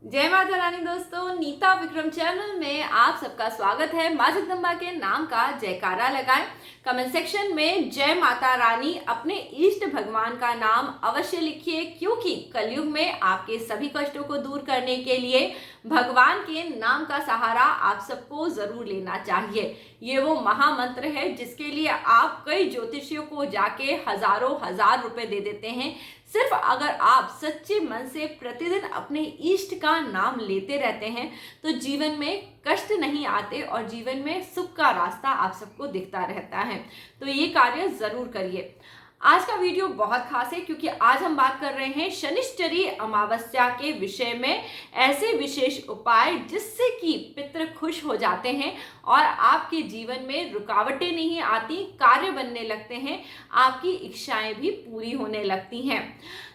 जय माता रानी दोस्तों, नीता विक्रम चैनल में आप सबका स्वागत है। माँ जगदम्बा के नाम का जयकारा लगाएं। कमेंट सेक्शन में जय माता रानी अपने इष्ट भगवान का नाम अवश्य लिखिए, क्योंकि कलयुग में आपके सभी कष्टों को दूर करने के लिए भगवान के नाम का सहारा आप सबको जरूर लेना चाहिए। ये वो महामंत्र है जिसके लिए आप कई ज्योतिषियों को जाके हजारों हजार रुपए दे देते हैं। सिर्फ अगर आप सच्चे मन से प्रतिदिन अपने इष्ट का नाम लेते रहते हैं तो जीवन में कष्ट नहीं आते और जीवन में सुख का रास्ता आप सबको दिखता रहता है। तो ये कार्य जरूर करिए। आज का वीडियो बहुत खास है क्योंकि आज हम बात कर रहे हैं शनिश्चरी अमावस्या के विषय में, ऐसे विशेष उपाय जिससे कि पितृ खुश हो जाते हैं और आपके जीवन में रुकावटें नहीं आती, कार्य बनने लगते हैं, आपकी इच्छाएं भी पूरी होने लगती हैं।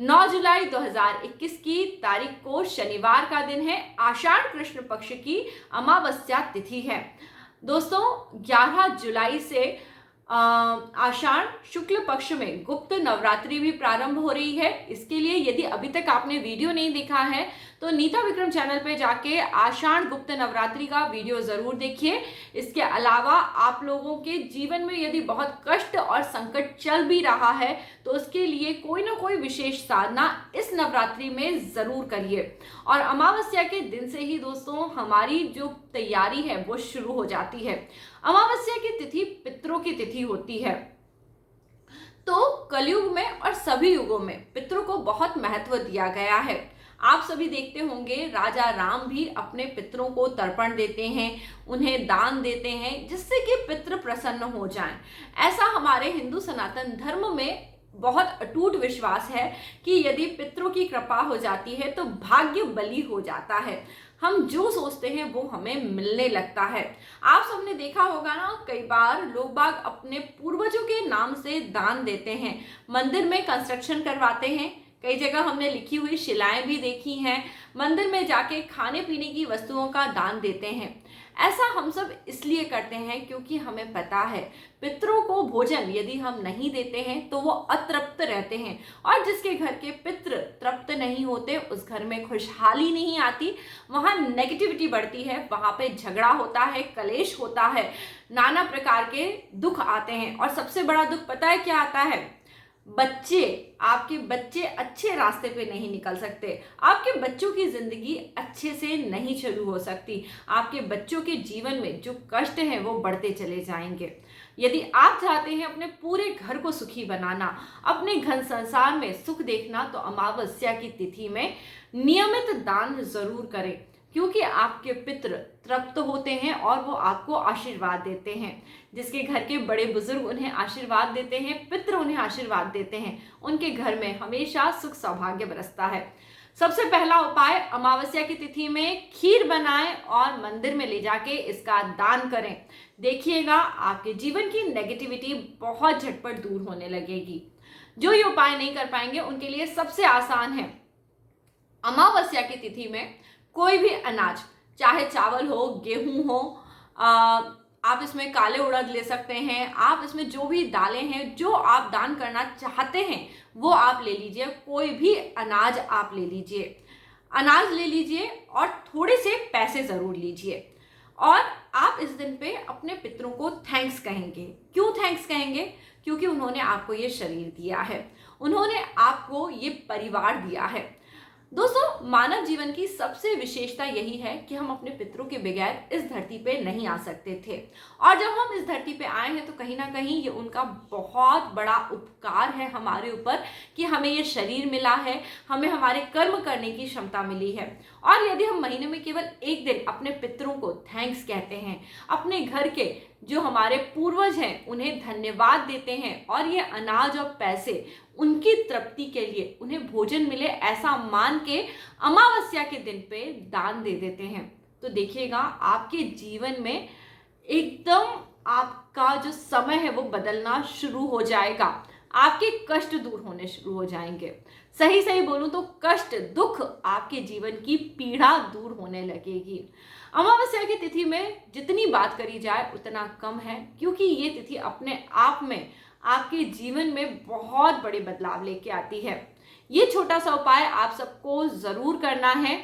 9 जुलाई 2021 की तारीख को शनिवार का दिन है। आषाढ़ कृष्ण पक्ष की अमावस्या तिथि है। दोस्तों 11 जुलाई से आषाढ़ शुक्ल पक्ष में गुप्त नवरात्रि भी प्रारंभ हो रही है। इसके लिए यदि अभी तक आपने वीडियो नहीं देखा है तो नीता विक्रम चैनल पे जाके आषाढ़ गुप्त नवरात्रि का वीडियो जरूर देखिए। इसके अलावा आप लोगों के जीवन में यदि बहुत कष्ट और संकट चल भी रहा है तो उसके लिए कोई ना कोई विशेष साधना इस नवरात्रि में जरूर करिए। और अमावस्या के दिन से ही दोस्तों हमारी जो तैयारी है वो शुरू हो जाती है। अमावस्या की तिथि पितरों की तिथि होती है। तो कलयुग में और सभी युगों में पितरों को बहुत महत्व दिया गया है। आप सभी देखते होंगे राजा राम भी अपने पितरों को तर्पण देते हैं, उन्हें दान देते हैं जिससे कि पितृ प्रसन्न हो जाएं। ऐसा हमारे हिंदू सनातन धर्म में बहुत अटूट विश्वास है कि यदि पितरों की कृपा हो जाती है तो भाग्य बली हो जाता है। हम जो सोचते हैं वो हमें मिलने लगता है। आप सबने देखा होगा ना, कई बार लोग बाग अपने पूर्वजों के नाम से दान देते हैं, मंदिर में कंस्ट्रक्शन करवाते हैं। कई जगह हमने लिखी हुई शिलाएं भी देखी हैं। मंदिर में जाके खाने पीने की वस्तुओं का दान देते हैं। ऐसा हम सब इसलिए करते हैं क्योंकि हमें पता है पितरों को भोजन यदि हम नहीं देते हैं तो वो अतृप्त रहते हैं, और जिसके घर के पितृ तृप्त नहीं होते उस घर में खुशहाली नहीं आती, वहाँ नेगेटिविटी बढ़ती है, वहाँ पे झगड़ा होता है, कलेश होता है, नाना प्रकार के दुख आते हैं। और सबसे बड़ा दुख पता है क्या आता है? आपके बच्चे अच्छे रास्ते पे नहीं निकल सकते, आपके बच्चों की जिंदगी अच्छे से नहीं शुरू हो सकती, आपके बच्चों के जीवन में जो कष्ट हैं वो बढ़ते चले जाएंगे। यदि आप चाहते हैं अपने पूरे घर को सुखी बनाना, अपने घन संसार में सुख देखना, तो अमावस्या की तिथि में नियमित दान जरूर करें, क्योंकि आपके पितृ तृप्त होते हैं और वो आपको आशीर्वाद देते हैं। जिसके घर के बड़े बुजुर्ग उन्हें आशीर्वाद देते हैं, पितृ उन्हें आशीर्वाद देते हैं, उनके घर में हमेशा सुख सौभाग्य बरसता है। सबसे पहला उपाय, अमावस्या की तिथि में खीर बनाएं और मंदिर में ले जाके इसका दान करें। देखिएगा आपके जीवन की नेगेटिविटी बहुत झटपट दूर होने लगेगी। जो ये उपाय नहीं कर पाएंगे उनके लिए सबसे आसान है, अमावस्या की तिथि में कोई भी अनाज, चाहे चावल हो, गेहूं हो, आप इसमें काले उड़द ले सकते हैं, आप इसमें जो भी दालें हैं जो आप दान करना चाहते हैं वो आप ले लीजिए। कोई भी अनाज आप ले लीजिए, अनाज ले लीजिए और थोड़े से पैसे जरूर लीजिए। और आप इस दिन पे अपने पितरों को थैंक्स कहेंगे। क्यों थैंक्स कहेंगे? क्योंकि उन्होंने आपको ये शरीर दिया है, उन्होंने आपको ये परिवार दिया है। दोस्तों मानव जीवन की सबसे विशेषता यही है कि हम अपने पितरों के बगैर इस धरती पे नहीं आ सकते थे, और जब हम इस धरती पे आए हैं तो कहीं ना कहीं ये उनका बहुत बड़ा उपकार है हमारे ऊपर कि हमें ये शरीर मिला है, हमें हमारे कर्म करने की क्षमता मिली है। और यदि हम महीने में केवल एक दिन अपने पितरों को थैंक्स कहते हैं, अपने घर के जो हमारे पूर्वज हैं उन्हें धन्यवाद देते हैं, और ये अनाज और पैसे उनकी तृप्ति के लिए, उन्हें भोजन मिले ऐसा मान के अमावस्या के दिन पे दान दे देते हैं, तो देखिएगा आपके जीवन में एकदम आपका जो समय है वो बदलना शुरू हो जाएगा। आपके कष्ट दूर होने शुरू हो जाएंगे। सही सही बोलूं तो कष्ट, दुख, आपके जीवन की पीड़ा दूर होने लगेगी। अमावस्या की तिथि में जितनी बात करी जाए उतना कम है, क्योंकि ये तिथि अपने आप में आपके जीवन में बहुत बड़े बदलाव लेके आती है। ये छोटा सा उपाय आप सबको जरूर करना है।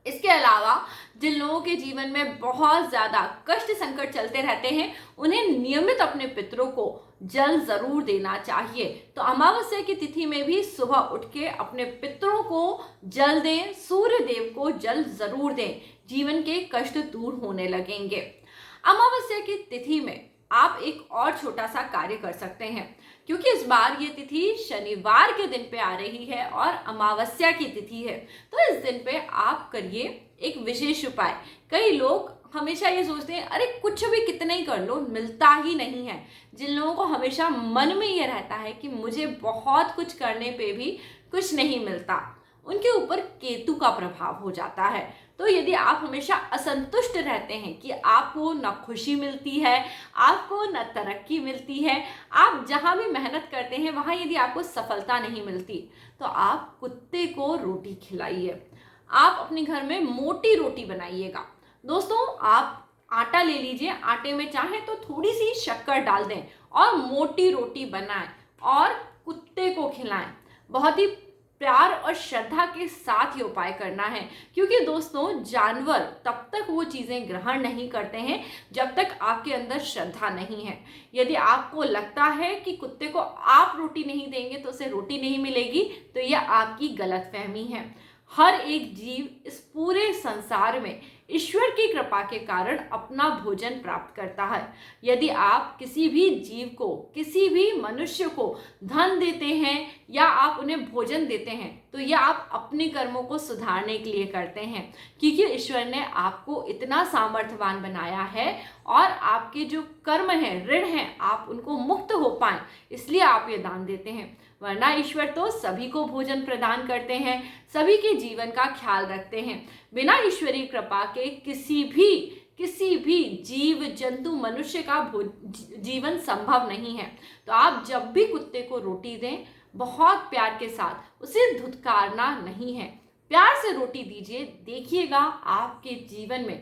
इसके अलावा जिन लोगों के जीवन में बहुत ज्यादा कष्ट संकट चलते रहते हैं, उन्हें नियमित अपने पितरों को जल जरूर देना चाहिए। तो अमावस्या की तिथि में भी सुबह उठ के अपने पितरों को जल दें, सूर्य देव को जल जरूर दें, जीवन के कष्ट दूर होने लगेंगे। अमावस्या की तिथि में आप एक और छोटा सा कार्य कर सकते हैं, क्योंकि इस बार ये तिथि शनिवार के दिन पे आ रही है और अमावस्या की तिथि है। तो इस दिन पे आप करिए एक विशेष उपाय। कई लोग हमेशा ये सोचते हैं, अरे कुछ भी कितना ही कर लो मिलता ही नहीं है। जिन लोगों को हमेशा मन में ये रहता है कि मुझे बहुत कुछ करने पे भी कुछ नहीं मिलता, उनके ऊपर केतु का प्रभाव हो जाता है। तो यदि आप हमेशा असंतुष्ट रहते हैं कि आपको न खुशी मिलती है, आपको न तरक्की मिलती है, आप जहां भी मेहनत करते हैं वहां यदि आपको सफलता नहीं मिलती, तो आप कुत्ते को रोटी खिलाइए। आप अपने घर में मोटी रोटी बनाइएगा। दोस्तों, आप आटा ले लीजिए, आटे में चाहे तो थोड़ी सी शक्कर डाल दें और मोटी रोटी बनाएं और कुत्ते को खिलाएं। बहुत ही प्यार और श्रद्धा के साथ ये उपाय करना है, क्योंकि दोस्तों जानवर तब तक वो चीज़ें ग्रहण नहीं करते हैं जब तक आपके अंदर श्रद्धा नहीं है। यदि आपको लगता है कि कुत्ते को आप रोटी नहीं देंगे तो उसे रोटी नहीं मिलेगी, तो यह आपकी गलतफहमी है। हर एक जीव इस पूरे संसार में ईश्वर की कृपा के कारण अपना भोजन प्राप्त करता है। यदि आप किसी भी जीव को, किसी भी मनुष्य को धन देते हैं या आप उन्हें भोजन देते हैं, तो यह आप अपने कर्मों को सुधारने के लिए करते हैं, क्योंकि ईश्वर ने आपको इतना सामर्थ्यवान बनाया है और आपके जो कर्म हैं, ऋण हैं, आप उनको मुक्त हो पाएं, इसलिए आप ये दान देते हैं। वरना ईश्वर तो सभी को भोजन प्रदान करते हैं, सभी के जीवन का ख्याल रखते हैं। बिना ईश्वरीय कृपा के किसी भी जीव जंतु मनुष्य का जीवन संभव नहीं है। तो आप जब भी कुत्ते को रोटी दें, बहुत प्यार के साथ, उसे धुतकारना नहीं है, प्यार से रोटी दीजिए। देखिएगा आपके जीवन में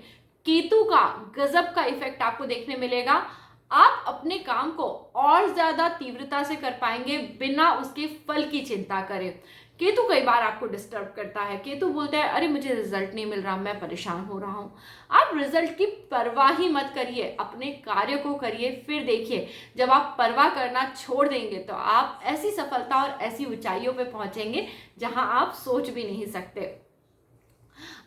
केतु का गजब का इफेक्ट आपको देखने मिलेगा। आप अपने काम को और ज्यादा तीव्रता से कर पाएंगे बिना उसके फल की चिंता करें। केतु कई बार आपको डिस्टर्ब करता है। केतु बोलता है, अरे मुझे रिजल्ट नहीं मिल रहा, मैं परेशान हो रहा हूँ। आप रिजल्ट की परवाह ही मत करिए, अपने कार्य को करिए। फिर देखिए, जब आप परवाह करना छोड़ देंगे तो आप ऐसी सफलता और ऐसी ऊंचाइयों पे पहुंचेंगे जहां आप सोच भी नहीं सकते।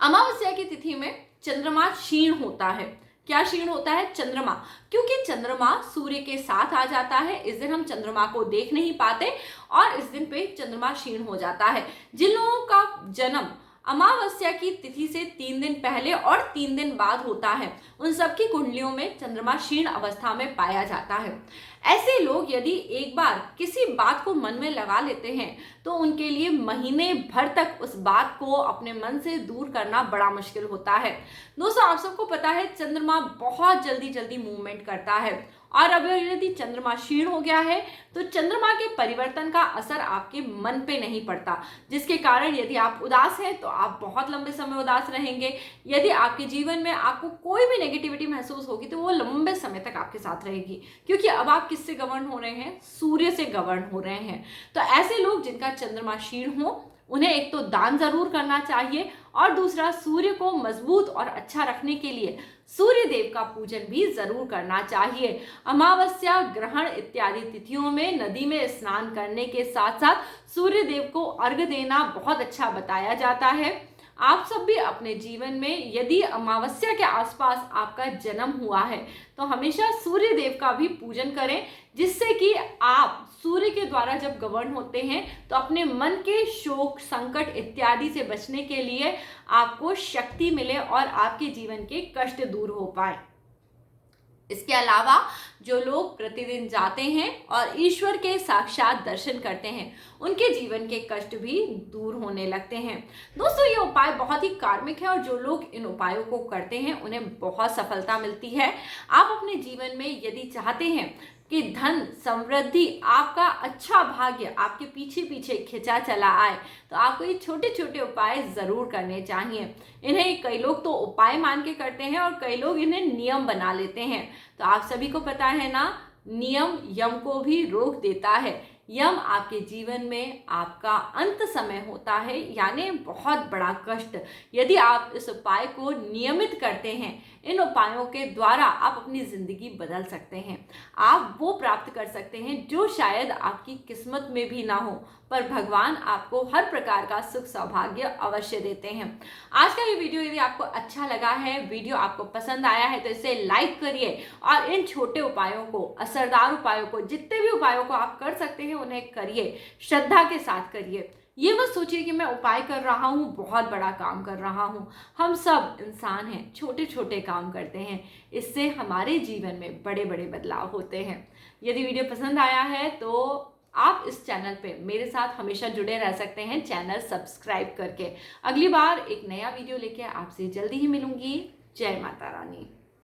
अमावस्या की तिथि में चंद्रमा क्षीण होता है। क्या क्षीण होता है? चंद्रमा, क्योंकि चंद्रमा सूर्य के साथ आ जाता है। इस दिन हम चंद्रमा को देख नहीं पाते और इस दिन पे चंद्रमा क्षीण हो जाता है। जिन लोगों का जन्म अमावस्या की तिथि से 3 दिन पहले और 3 दिन बाद होता है, उन सबकी कुंडलियों में चंद्रमा क्षीण अवस्था में पाया जाता है। ऐसे लोग यदि एक बार किसी बात को मन में लगा लेते हैं तो उनके लिए महीने भर तक उस बात को अपने मन से दूर करना बड़ा मुश्किल होता है। दोस्तों, आप सबको पता है चंद्रमा बहुत जल्दी जल्दी मूवमेंट करता है, और अब यदि चंद्रमा क्षीण हो गया है तो चंद्रमा के परिवर्तन का असर आपके मन पे नहीं पड़ता, जिसके कारण यदि आप उदास हैं तो आप बहुत लंबे समय उदास रहेंगे। यदि आपके जीवन में आपको कोई भी नेगेटिविटी महसूस होगी तो वो लंबे समय तक आपके साथ रहेगी, क्योंकि अब आप किससे गवर्न हो रहे हैं? सूर्य से गवर्न हो रहे हैं। तो ऐसे लोग जिनका चंद्रमा क्षीण हो, उन्हें एक तो दान जरूर करना चाहिए और दूसरा सूर्य को मजबूत और अच्छा रखने के लिए सूर्य देव का पूजन भी जरूर करना चाहिए। अमावस्या, ग्रहण इत्यादि तिथियों में नदी में स्नान करने के साथ साथ सूर्य देव को अर्घ्य देना बहुत अच्छा बताया जाता है। आप सब भी अपने जीवन में यदि अमावस्या के आसपास आपका जन्म हुआ है तो हमेशा सूर्य देव का भी पूजन करें, जिससे कि आप सूर्य के द्वारा जब गवर्न होते हैं तो अपने मन के शोक, संकट इत्यादि से बचने के लिए आपको शक्ति मिले और आपके जीवन के कष्ट दूर हो पाए। इसके अलावा जो लोग प्रतिदिन जाते हैं और ईश्वर के साक्षात दर्शन करते हैं, उनके जीवन के कष्ट भी दूर होने लगते हैं। दोस्तों, ये उपाय बहुत ही कार्मिक है और जो लोग इन उपायों को करते हैं उन्हें बहुत सफलता मिलती है। आप अपने जीवन में यदि चाहते हैं कि धन, समृद्धि, आपका अच्छा भाग्य आपके पीछे पीछे खिंचा चला आए, तो आपको ये छोटे छोटे उपाय जरूर करने चाहिए। इन्हें कई लोग तो उपाय मान के करते हैं और कई लोग इन्हें नियम बना लेते हैं। तो आप सभी को पता है ना, नियम यम को भी रोक देता है। यम आपके जीवन में आपका अंत समय होता है, यानी बहुत बड़ा कष्ट। यदि आप इस उपाय को नियमित करते हैं, इन उपायों के द्वारा आप अपनी ज़िंदगी बदल सकते हैं। आप वो प्राप्त कर सकते हैं जो शायद आपकी किस्मत में भी ना हो, पर भगवान आपको हर प्रकार का सुख सौभाग्य अवश्य देते हैं। आज का ये वीडियो यदि आपको अच्छा लगा है, वीडियो आपको पसंद आया है, तो इसे लाइक करिए और इन छोटे उपायों को, असरदार उपायों को, जितने भी उपायों को आप कर सकते हैं उन्हें करिए, श्रद्धा के साथ करिए। ये मत सोचिए कि मैं उपाय कर रहा हूँ, बहुत बड़ा काम कर रहा हूँ। हम सब इंसान हैं, छोटे छोटे काम करते हैं, इससे हमारे जीवन में बड़े बड़े बदलाव होते हैं। यदि वीडियो पसंद आया है तो आप इस चैनल पे मेरे साथ हमेशा जुड़े रह सकते हैं, चैनल सब्सक्राइब करके। अगली बार एक नया वीडियो लेके आपसे जल्दी ही मिलूंगी। जय माता रानी।